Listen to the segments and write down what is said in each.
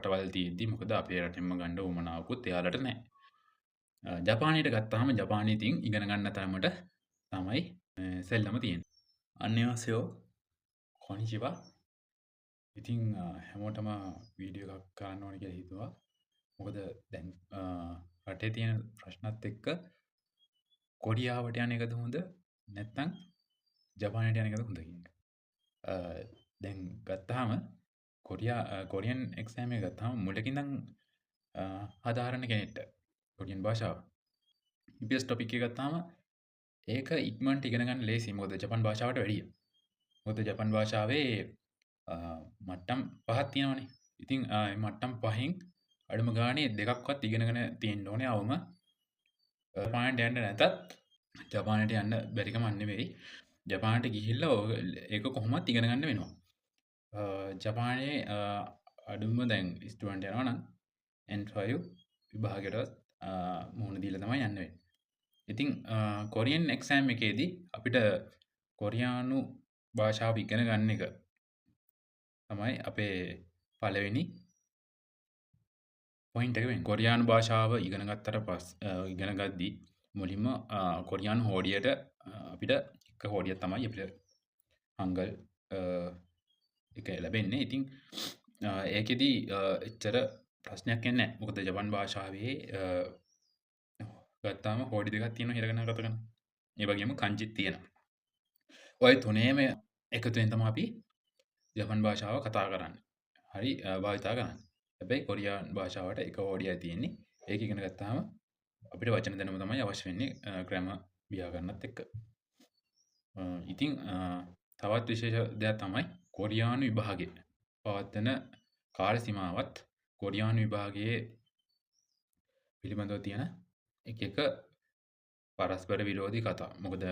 රටවල් තියෙද්දි මොකද අපේ රටෙන්ම ගන්න උවමනාවකුත් එයාලට නැහැ. ජපානයට ගත්තාම ජපානයේ ඉතින් ඉගෙන ගන්න තරමට තමයි සෙල්ලම තියෙන්නේ. අන්නේවාසයෝ කොනිචිවා. ඉතින් හැමෝටම වීඩියෝ එකක් කරන්න ඕන කියලා හිතුවා. මොකද දැන් රටේ තියෙන ප්‍රශ්නත් එක්ක කොරියාවට යන එකද හොඳ නැත්නම් ජපානයට යන එකද හොඳ කියන එක. දැන් ගත්තාම කොරියන් එක්සෑම් එක ගත්තාම මුලකින් ඉඳන් හදාරන්න කෙනෙක්ට කොරියන් භාෂාව EPS ටොපික් එක ගත්තාම ඒක ඉක්මනට ඉගෙන ගන්න ලේසියි. මොකද ජපන් භාෂාවට වැඩිය. මොකද ජපන් භාෂාවේ මට්ටම් 5ක් තියෙනවනේ. ඉතින් මට්ටම් 5න් අඩුම ගානේ දෙකක්වත් ඉගෙනගෙන තියෙන්න ඕනේ අවම. ජපානට යන්න නැතත් ජපානට යන්න බැරි කමක් නෙවෙයි. ජපානට ගිහිල්ලා ඒක කොහොමත් ඉගෙන ගන්න වෙනවා. ජපානයේ අඩුම දැන් ස්ටුඩන්ට් යනවා නම් N5 විභාගයට මුහුණ දීලා තමයි යන්න වෙන්නේ. ඉතින් කොරියන් එක්සෑම් එකේදී අපිට කොරියානු භාෂාව ඉගෙන ගන්න එක තමයි අපේ පළවෙනි පොයින්ට් එක වෙන්නේ. කොරියානු භාෂාව ඉගෙන ගද්දී මුලින්ම කොරියානු හෝඩියට අපිට එක හෝඩියක් තමයි අපිට හංගල් එක ලැබෙන්නේ. ඉතින් ඒකෙදී එච්චර ප්‍රශ්නයක් එන්නේ නැහැ. මොකද ජපන් භාෂාවේ ගත්තාම හෝඩි දෙකක් තියෙනවා හිරගෙන කතා කරන. ඒ වගේම කන්ජිත් තියෙනවා. ඔය තුනේම එකතුවෙන් තමයි අපි ජපන් භාෂාව කතා කරන්නේ. හරි භාවිතා කරන්නේ. හැබැයි කොරියානු භාෂාවට එක හෝඩියක් තියෙන්නේ. ඒක ඉගෙන ගත්තාම අපිට වචන දැනුම තමයි අවශ්‍ය වෙන්නේ ග්‍රැමර් ව්‍යාකරණත් එක්ක. ඉතින් තවත් විශේෂ දෙයක් තමයි කොරියානු විභාගයේ පවත්වන කාල සීමාවත් කොරියානු විභාගයේ පිළිබඳව තියෙන එක පරස්පර විරෝධී කතා. මොකද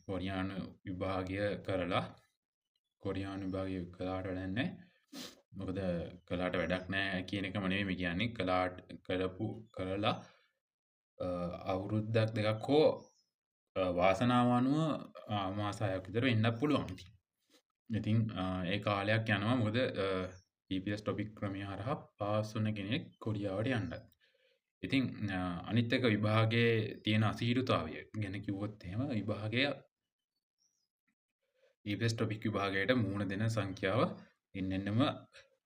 කොරියානු විභාගය කලාට වැඩක් නැහැ. මොකද කලාට වැඩක් නැහැ කියන එකම නෙවෙයි කියන්නේ. කරලා අවුරුද්දක් දෙකක් හෝ වාසනාව අනුව මාස 6ක් විතර වෙන්නත් පුළුවන්. ඉතින් ඒ කාලයක් යනවා. මොකද EPS ටොපික් ක්‍රමය හරහා පාස් වුණ කෙනෙක් කොරියාවට යන්නත්. ඉතින් අනිත් එක විභාගයේ තියෙන අසීරුතාවය ගැන කිව්වොත් එහෙම විභාගය EPS ටොපික් විභාගයට මුහුණ දෙන සංඛ්‍යාව එන්නෙන්නම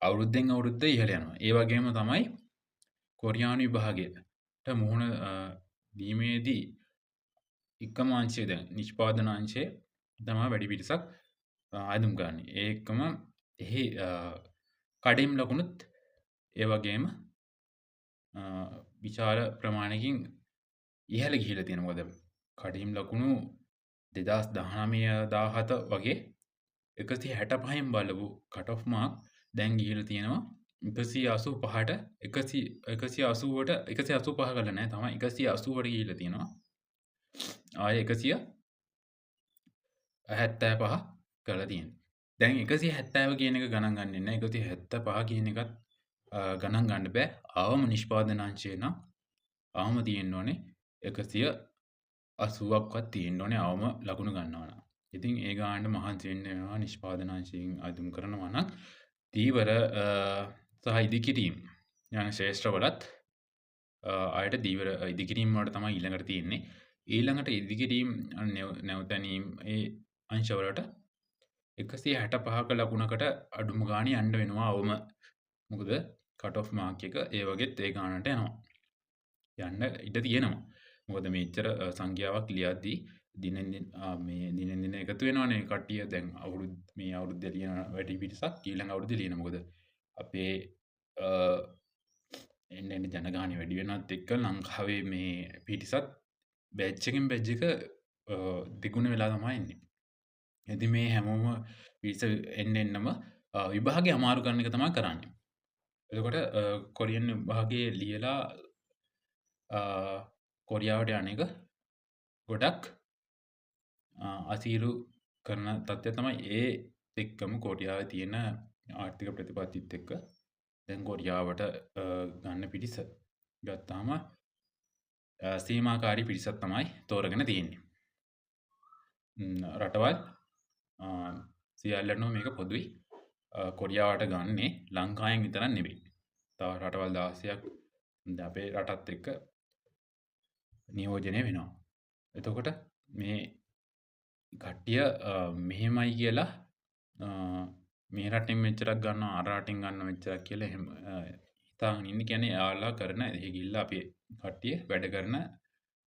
අවුරුද්දෙන් අවුරුද්ද ඉහළ යනවා. ඒ වගේම තමයි කොරියානු විභාගයට මුහුණ දීමේදී එකම අංශය දැන් නිෂ්පාදන අංශය තමයි වැඩි පිරිසක් ආයුධම් ගන්න. ඒකම එහි කඩිම් ලකුණුත් ඒ වගේම විශාල ප්‍රමාණයකින් ඉහළ ගිහිලා තියෙනවා. මොකද කඩිම් ලකුණු 2019 17 වගේ 165න් බලපු කට් ඔෆ් මාක් දැන් ගිහිලා තියෙනවා 185ට 180ට 185 කරලා නැහැ තමයි 180ට ගිහිලා තියෙනවා. ආයෙ 175 කරලා තියෙනවා. දැන් 170 කියන එක ගණන් ගන්නෙ නැහැ. 175 කියන එකත් ගණන් ගන්න බෑ. අවම නිෂ්පාදන අංශය නම් අවම තියෙන්න ඕනේ 180ක්වත් තියෙන්න ඕනේ අවම ලකුණු ගන්නවා නම්. ඉතින් ඒ ගානට මහන්සි වෙන්න වෙනවා නිෂ්පාදන අංශයෙන් අදුම් කරනවා නම් දීවර සහ ඉදිකිරීම යන ශේෂ්ත්‍රවලත් ආයට දීවර ඉදිකිරීම වලට තමයි ඊළඟට තියෙන්නේ. ඊළඟට ඉදිකිරීම නැවතැනීම් ඒ අංශවලට 165ක ලකුණකට අඩුම ගානේ යන්න වෙනවා අවම. මොකද කට් ඔෆ් මාක් එක ඒ වගේත් ඒ ගානට යනවා. යන්න ඉඩ තියෙනවා. මොකද මෙච්චර සංඛ්‍යාවක් ලියද්දී දිනෙන් දින එකතු වෙනවනේ කට්ටිය. දැන් මේ අවුරුද්දේ ලියන වැඩි පිරිසක් ඊළඟ අවුරුද්දේ ලියන. මොකද අපේ එන්න ජනගහනය වැඩි වෙනත් එක්ක ලංකාවේ මේ පිරිසත් බැච් එකෙන් බැච් එක දෙගුණ වෙලා තමයි එන්නේ. ඉතින් මේ හැමෝම පිරිස එන්නම විභාගය අමාරු කරන එක තමයි කරන්නේ. එතකොට කොරියන් විභාගයේ ලියලා කොරියාවට යන එක ගොඩක් අසීරු කරන තත්ත්වය තමයි. ඒ එක්කම කොරියාවේ තියෙන ආර්ථික ප්‍රතිපත්තිත් එක්ක දැන් කොරියාවට ගන්න පිරිස ගත්තාම සීමාකාරී පිරිසක් තමයි තෝරගෙන තියෙන්නේ. රටවල් සියල්ලටම මේක පොදුයි. කොරියාවට ගන්නේ ලංකාවෙන් විතරක් නෙවෙයි. තව රටවල් 16ක් දැන් අපේ රටත් එක්ක නියෝජනය වෙනවා. එතකොට මේ කට්ටිය මෙහෙමයි කියලා මේ රටින් මෙච්චරක් ගන්නවා අර රටින් ගන්න මෙච්චරක් කියලා එහෙම හිතාගෙන ඉන්නේ. කියන්නේ එයාලා කරන ඒ ගිහිල්ලා අපේ කට්ටිය වැඩ කරන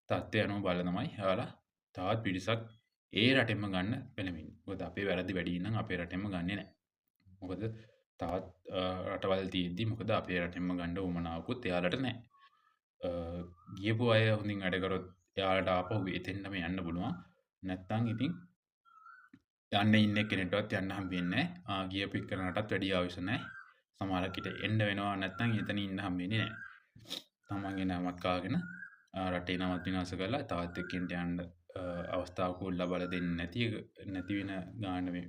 තත්ත්වය අනුව බලලා තමයි එයාලා තවත් පිරිසක් ඒ රටෙන්ම ගන්න පෙළඹෙන්නේ. මොකද අපේ වැරදි වැඩි නම් අපේ රටෙන්ම ගන්නෙ නැහැ. මොකද තවත් රටවල් තියෙද්දි මොකද අපේ රටෙන්ම ගන්න උවමනාවකුත් එයාලට නැහැ. ගියපු අය හොඳින් වැඩ කරොත් එයාලට ආපහු එතෙන්ටම යන්න පුළුවන්. නැත්තම් ඉතින් යන්න ඉන්න කෙනෙක්ටවත් යන්න හම්බෙන්නේ නැහැ. ගියපු එක්කනටත් වැඩි ආයුෂ නැහැ. සමහරකට එන්න වෙනවා නැත්තම් එතන ඉන්න හම්බෙන්නේ නැහැ. තමන්ගේ නමක් කාගෙන රටේ නමත් විනාශ කරලා තවත් එක්කෙනෙක්ට යන්න අවස්ථාවකුත් ලබා දෙන්නේ නැති වෙන ගාන මේ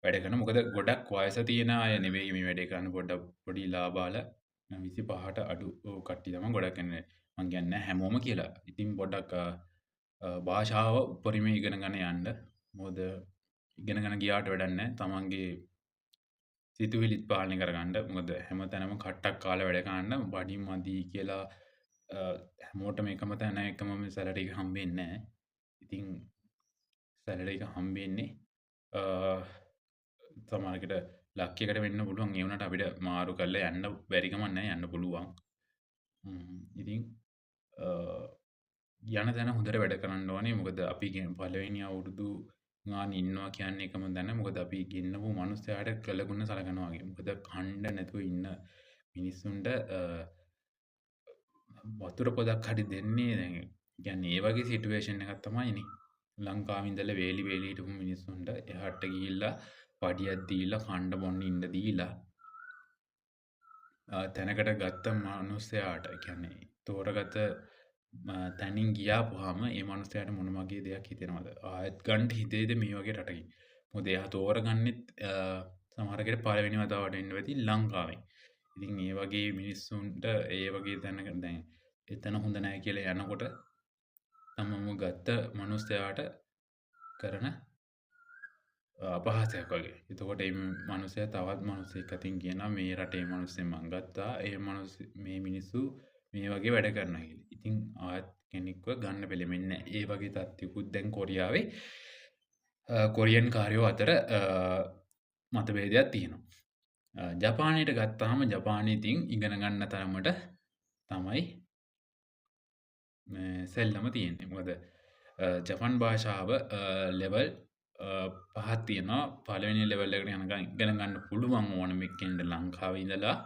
වැඩ කරන. මොකද ගොඩක් වයස තියෙන අය නෙවෙයි මේ වැඩේ කරන්න. පොඩි ලාබාල 25ට අඩු කට්ටිය තමයි ගොඩක් ඉන්නේ. මං කියන්නේ හැමෝම කියලා. ඉතින් පොඩ්ඩක් භාෂාව උපරිම ඉගෙන ගන්න යන්න. මොකද ඉගෙන ගන්න ගියාට වැඩක් නැහැ. තමන්ගේ සිතුවිලිත් පාලනය කරගන්න. මොකද හැමතැනම කට්ටක් කාලා වැඩ කරන්න බඩින් මදි කියලා හැමෝටම එකම තැන එකම සැලරි එක හම්බෙන්නේ නැහැ. ඉතින් සැලරි එක හම්බෙන්නේ සමහරකට ලක්යකට වෙන්න පුළුවන්. ඒ වුණාට අපිට මාරු කරලා යන්න බැරි කමක් නැහැ. යන්න පුළුවන්. ඉතින් යන තැන හොඳට වැඩ කරන්න ඕනේ. මොකද අපි පළවෙනි අවුරුදු ගාන ඉන්නවා කියන්නේ එකම තැන. මොකද අපි ගෙන්නපු මිනිස්සයාට කළගුණ සලකනවා වගේ. මොකද කණ්ඩ නැතුව ඉන්න මිනිස්සුන්ට වතුර පොදක් හරි දෙන්නේ දැන් කියන්නේ ඒ වගේ සිටුේෂන් එකක් තමයිනේ. ලංකාවේ ඉඳලා වේලි හිටපු මිනිස්සුන්ට එහාට ගිහිල්ලා පඩියක් දීලා කණ්ඩ බොන්න ඉන්න දීලා තැනකට ගත්ත මිනිස්සයාට කියන්නේ තෝරගත තැනින් ගියාපුවාම ඒ මිනිස්සයාට මොන වගේ දෙයක් හිතෙනවද? ආයෙත් ගන්න හිතේද මේ වගේ රටකින්? මොකද එයා තෝරගන්නෙත් සමහරකට පළවෙනි වතාවට එන්න වෙති ලංකාවෙන්. ඉතින් ඒ වගේ මිනිස්සුන්ට ඒ වගේ තැනක දැන් එතන හොඳ නැහැ කියලා යනකොට තමම ගත්ත මිනිස්සයාට කරන අපහාසයක් වගේ. එතකොට මේ මිනිස්සයා තවත් මිනිස්සෙක් අතින් කියනවා මේ රටේ මිනිස්සෙන් මං ගත්තා. මේ මිනිස්සු මේ වගේ වැඩ කරනවා කියලා. ඉතින් ආයෙත් කෙනෙක්ව ගන්න පෙළෙන්නේ නැහැ. ඒ වගේ තත්ත්වකුත් දැන් කොරියාවේ කොරියන් කාරයෝ අතර මතභේදයක් තියෙනවා. ජපානයට ගත්තාම ජපානයේ තින් ඉගෙන ගන්න තරමට තමයි සෙල්ලම තියෙන්නේ. මොකද ජපන් භාෂාව ලෙවල් 5ක් තියෙනවා. පළවෙනි ලෙවල් එකට යනකම් ඉගෙන ගන්න පුළුවන් ඕනම කෙනෙක්ට ලංකාවේ ඉඳලා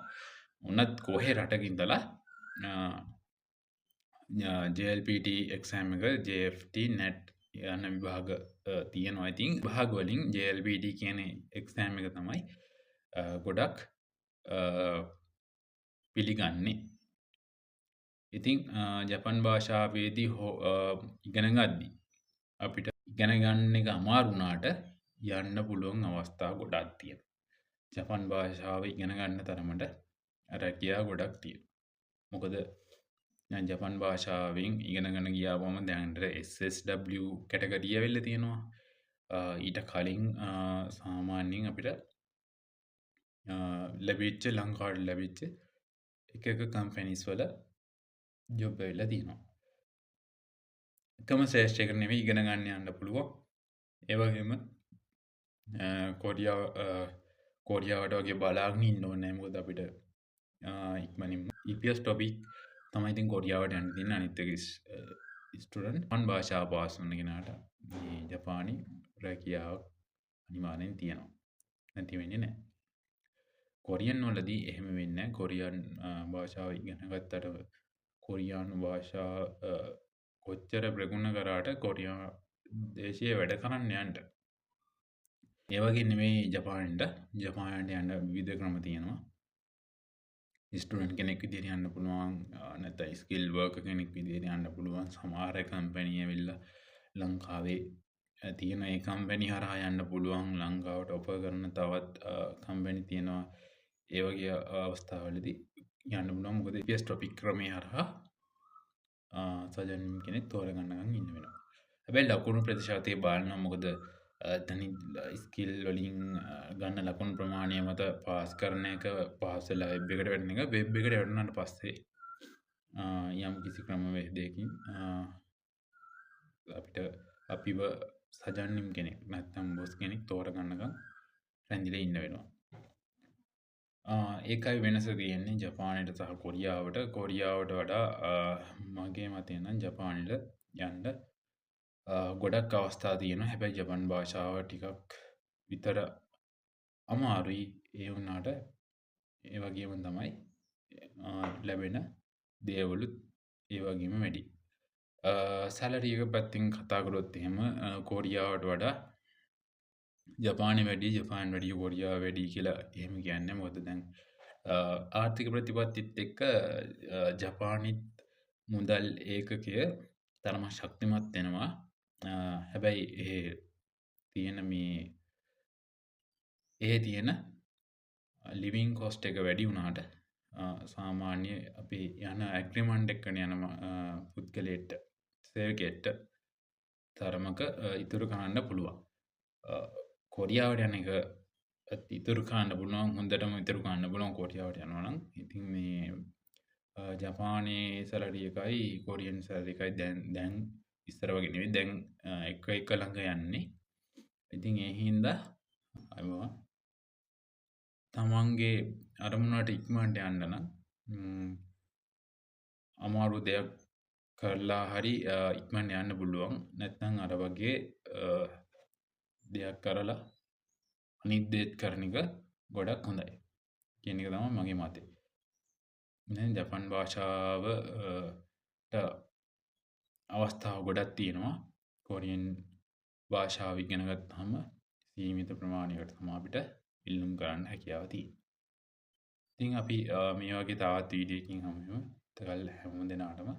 උනත් කොහේ රටක ඉඳලා JLPT එක්සෑම් එක JFT NET යන විභාග තියෙනවා. ඉතින් විභාග වලින් JLPT කියන එක්සෑම් එක තමයි ගොඩක් පිළිගන්නේ. ඉතින් ජපන් භාෂාවේදී ඉගෙන ගද්දී අපිට ඉගෙන ගන්න එක අමාරු වුණාට යන්න පුළුවන් අවස්ථා ගොඩක් තියෙනවා. ජපන් භාෂාව ඉගෙන ගන්න තරමට රැකියාව ගොඩක් තියෙනවා. මොකද දැන් ජපන් භාෂාවෙන් ඉගෙන ගන්න ගියාම දැන් SSW කැටගරිය වෙලා තියෙනවා. ඊට කලින් සාමාන්‍යයෙන් අපිට ලැබිච්ච ලංකාවට ලැබිච්ච එක කම්පැනිස් වල ජොබ් වෙලා තියෙනවා. එකම ශ්‍රේෂ්ඨයකට නෙවෙයි ඉගෙන ගන්න යන්න පුළුවන්. ඒ වගේම කොරියාවට වගේ බලාගෙන ඉන්න ඕනේ නැහැ. මොකද අපිට ඉක්මනින්ම EPS topic තමයි ඉතින් කොරියාවට යන්න තියෙන අනිත් එක ස්ටුඩන්ට් ජපන් භාෂාව පාස් වුණ කෙනාට මේ ජපානි රැකියාව අනිවාර්යෙන් තියෙනවා. නැති වෙන්නේ නැහැ. කොරියන් වලදී එහෙම වෙන්නේ නැහැ. කොරියන් භාෂාව ඉගෙන ගත්තට කොරියානු භාෂාව කොච්චර ප්‍රගුණ කරාට කොරියා දේශයේ වැඩ කරන්න යන්න. ඒ වගේ නෙමෙයි ජපානට යන්න විවිධ ක්‍රම තියෙනවා. ස්ටුඩන්ට් කෙනෙක් විදිහට යන්න පුළුවන්. නැත්නම් ස්කිල් වර්කර් කෙනෙක් විදිහට යන්න පුළුවන්. සමහර කම්පැනි ඇවිල්ලා ලංකාවේ තියෙන ඒ කම්පැනි හරහා යන්න පුළුවන්. ලංකාවට ඔෆර් කරන තවත් කම්පැනි තියෙනවා. ඒ වගේ අවස්ථාවලදී යන්න පුළුවන්. මොකද EPS topic ක්‍රමයේ හරහා සජන් කෙනෙක් තෝරගන්නකම් ඉන්න වෙනවා. හැබැයි ලකුණු ප්‍රතිශතය බලනවා. මොකද එතනින් ස්කිල් වලින් ගන්න ලකුණු ප්‍රමාණය මත පාස් කරන එක පහසු වෙලා වෙබ් එකට වැටෙන එක. වෙබ් එකට වැටුණාට පස්සේ යම් කිසි ක්‍රමවේදයකින් අපිට අපිව සජන්නිම් කෙනෙක් නැත්නම් බොස් කෙනෙක් තෝරගන්නකම් රැඳිලා ඉන්න වෙනවා. ඒකයි වෙනස තියෙන්නේ ජපානයට සහ කොරියාවට. කොරියාවට වඩා මගේ මතය නම් ජපානයට යන්න ගොඩක් අවස්ථා තියෙනවා. හැබැයි ජපන් භාෂාව ටිකක් විතර අමාරුයි. ඒ වුණාට ඒ වගේම තමයි ලැබෙන දේවලුත් ඒ වගේම වැඩි. සැලරි එක පැත්තෙන් කතා කරොත් එහෙම කොරියාවට වඩා ජපානය වැඩි, ජපාන් වැඩි, කොරියාව වැඩි කියලා එහෙම කියන්නේ. මොකද දැන් ආර්ථික ප්‍රතිපත්තිත් එක්ක ජපානෙත් මුදල් ඒකකය තරම ශක්තිමත් වෙනවා. හැබැයි ඒ තියෙන ලිවිං කොස්ට් එක වැඩි වුණාට සාමාන්‍ය අපි යන ඇග්‍රීමන්ට් එක්කනේ යන පුද්ගලයෙක්ට සේවකයෙක්ට තරමක ඉතුරු කරන්න පුළුවන්. කොරියාවට යන එක ඉතුරු කරන්න පුළුවන්, හොඳටම ඉතුරු කරන්න පුළුවන් කොරියාවට යනවා නම්. ඉතින් මේ ජපානයේ සැලරි එකයි කොරියන් සැලරි එකයි දැන් ඉස්සර වගේ නෙවෙයි, දැන් එක ළඟ යන්නේ. ඉතින් ඒ හින්දා තමන්ගේ අරමුණට ඉක්මනට යන්න නම් අමාරු දෙයක් කරලා හරි ඉක්මනට යන්න පුළුවන්. නැත්නම් අර වගේ දෙයක් කරලා අනිත් දේත් කරන එක ගොඩක් හොඳයි කියන එක තමයි මගේ මතය. දැන් ජපන් භාෂාවට අවස්ථා ගොඩක් තියෙනවා. කොරියන් භාෂාව ඉගෙන ගත්තාම සීමිත ප්‍රමාණයකට තමයි අපිට ඉල්ලුම් කරන්න හැකියාව තියෙන්නේ. ඉතින් අපි මේ වගේ තවත් වීඩියෝ එකකින් හමු වෙමු. ඒකල් හැම දිනාටම